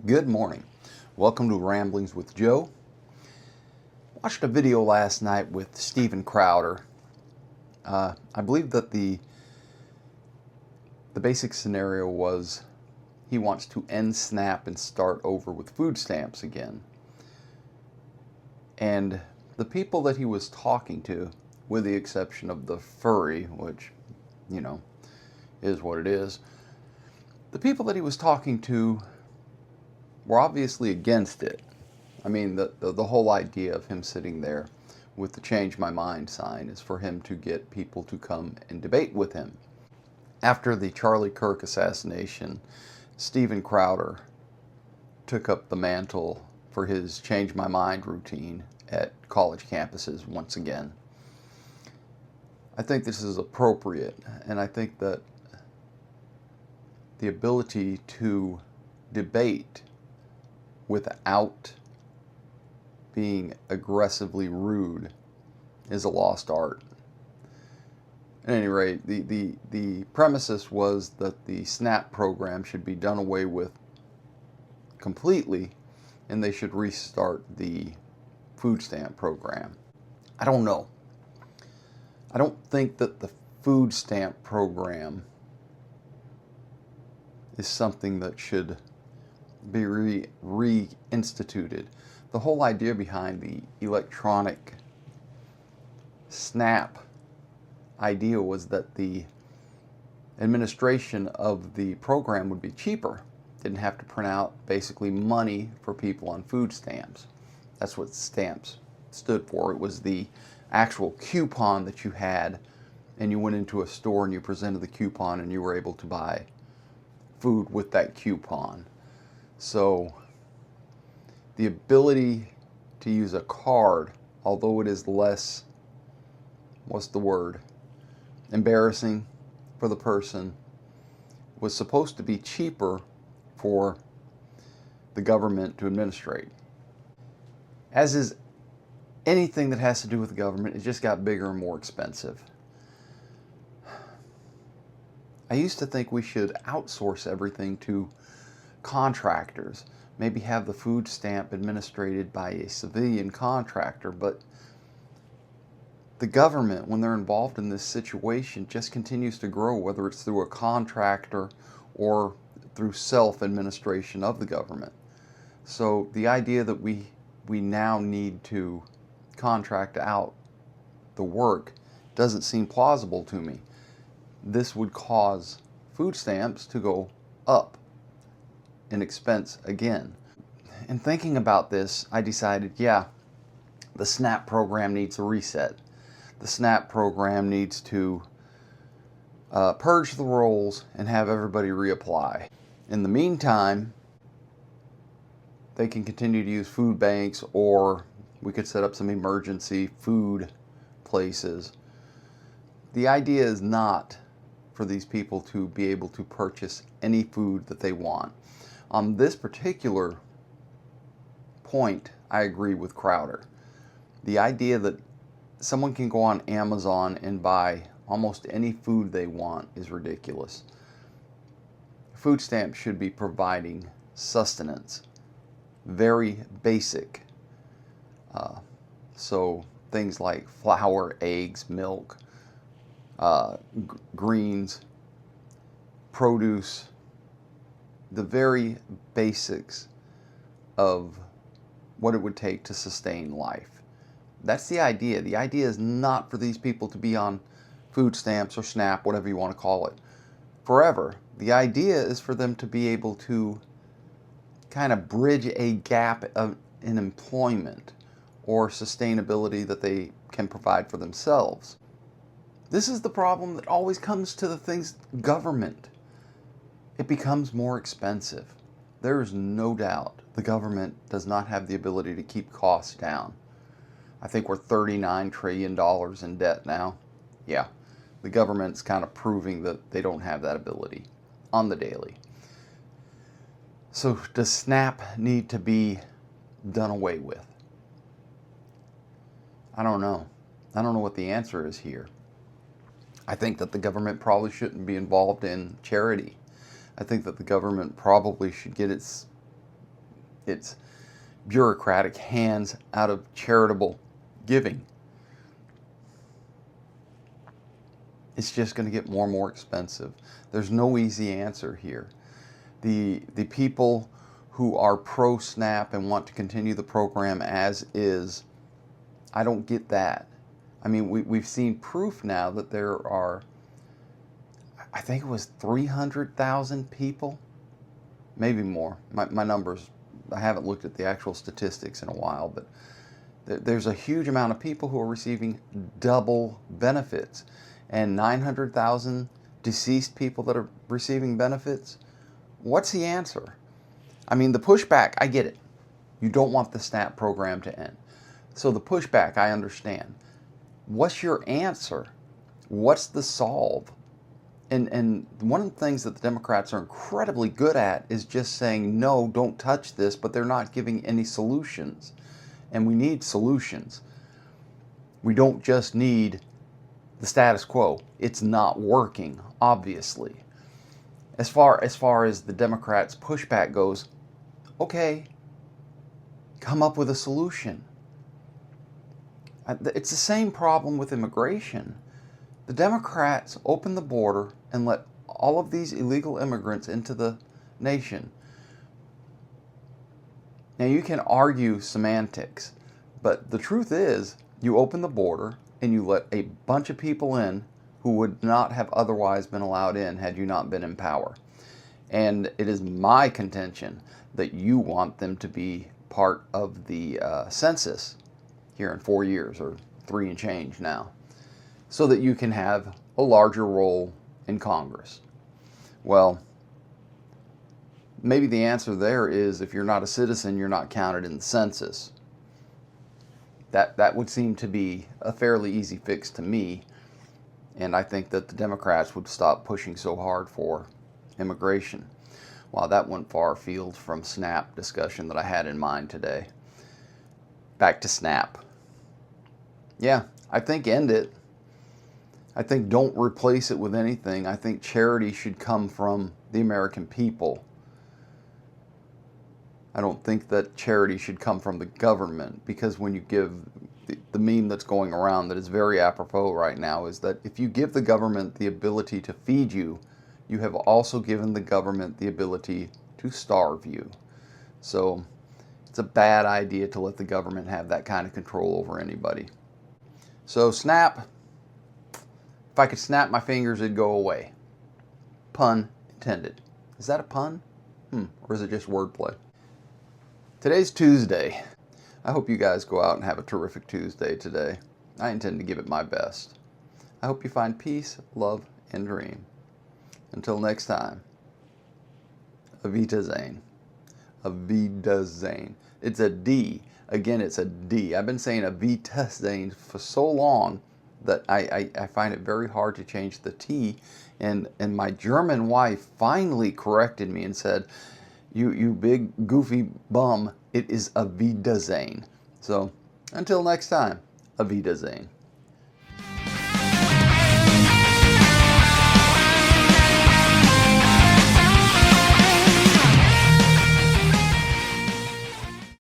Good morning. Welcome to Ramblings with Joe. Watched a video last night with Steven Crowder. I believe that the basic scenario was he wants to end SNAP and start over with food stamps again. And the people that he was talking to, with the exception of the furry, which, is what it is, the people that he was talking to were obviously against it. I mean, the whole idea of him sitting there with the Change My Mind sign is for him to get people to come and debate with him. After the Charlie Kirk assassination, Steven Crowder took up the mantle for his Change My Mind routine at college campuses once again. I think this is appropriate, and I think that the ability to debate without being aggressively rude is a lost art. At any rate, the premises was that the SNAP program should be done away with completely, and they should restart the food stamp program. I don't know. I don't think that the food stamp program is something that should be reinstituted. The whole idea behind the electronic SNAP idea was that the administration of the program would be cheaper. Didn't have to print out basically money for people on food stamps. That's what stamps stood for. It was the actual coupon that you had, and you went into a store and you presented the coupon and you were able to buy food with that coupon. So the ability to use a card, although it is less, embarrassing for the person, was supposed to be cheaper for the government to administrate. As is anything that has to do with the government, it just got bigger and more expensive. I used to think we should outsource everything to contractors, maybe have the food stamp administered by a civilian contractor, but the government, when they're involved in this situation, just continues to grow, whether it's through a contractor or through self-administration of the government. So the idea that we now need to contract out the work doesn't seem plausible to me. This would cause food stamps to go up in expense again. In thinking about this, I decided, the SNAP program needs a reset. The SNAP program needs to purge the rolls and have everybody reapply. In the meantime, they can continue to use food banks, or we could set up some emergency food places. The idea is not for these people to be able to purchase any food that they want. On this particular point, I agree with Crowder. The idea that someone can go on Amazon and buy almost any food they want is ridiculous. Food stamps should be providing sustenance, very basic. So things like flour, eggs, milk, greens, produce, the very basics of what it would take to sustain life. That's the idea. The idea is not for these people to be on food stamps or SNAP, whatever you want to call it, forever. The idea is for them to be able to kind of bridge a gap in employment or sustainability that they can provide for themselves. This is the problem that always comes to the things government. It becomes more expensive. There is no doubt the government does not have the ability to keep costs down. I think we're $39 trillion in debt now. Yeah, the government's kind of proving that they don't have that ability on the daily. So does SNAP need to be done away with? I don't know. I don't know what the answer is here. I think that the government probably shouldn't be involved in charity. I think that the government probably should get its its bureaucratic hands out of charitable giving. It's just going to get more and more expensive. There's no easy answer here. The people who are pro-SNAP and want to continue the program as is, I don't get that. I mean, we've seen proof now that there are, I think it was 300,000 people, maybe more. My numbers, I haven't looked at the actual statistics in a while, but there's a huge amount of people who are receiving double benefits, and 900,000 deceased people that are receiving benefits. What's the answer? I mean, the pushback, I get it. You don't want the SNAP program to end. So the pushback, I understand. What's your answer? What's the solve? And one of the things that the Democrats are incredibly good at is just saying, no, don't touch this, but they're not giving any solutions. And we need solutions. We don't just need the status quo. It's not working, obviously. As far as the Democrats' pushback goes, okay, come up with a solution. It's the same problem with immigration. The Democrats open the border and let all of these illegal immigrants into the nation. Now, you can argue semantics, but the truth is, you open the border and you let a bunch of people in who would not have otherwise been allowed in had you not been in power. And it is my contention that you want them to be part of the census here in 4 years, or 3 and change now, so that you can have a larger role in Congress. Well, maybe the answer there is if you're not a citizen, you're not counted in the census. That would seem to be a fairly easy fix to me, and I think that the Democrats would stop pushing so hard for immigration. Wow, that went far afield from SNAP discussion that I had in mind today. Back to SNAP. Yeah, I think end it. I think don't replace it with anything. I think charity should come from the American people. I don't think that charity should come from the government, because when you give the meme that's going around that is very apropos right now is that if you give the government the ability to feed you, you have also given the government the ability to starve you. So it's a bad idea to let the government have that kind of control over anybody. So SNAP, if I could snap my fingers, it'd go away. Pun intended. Is that a pun? Or is it just wordplay? Today's Tuesday. I hope you guys go out and have a terrific Tuesday today. I intend to give it my best. I hope you find peace, love, and dream. Until next time, Avita Zane. Avita Zane. It's a D. Again, it's a D. I've been saying Avita Zane for so long that I find it very hard to change the T. And my German wife finally corrected me and said, you big goofy bum, it is Avita Zane. So until next time, Avita Zane.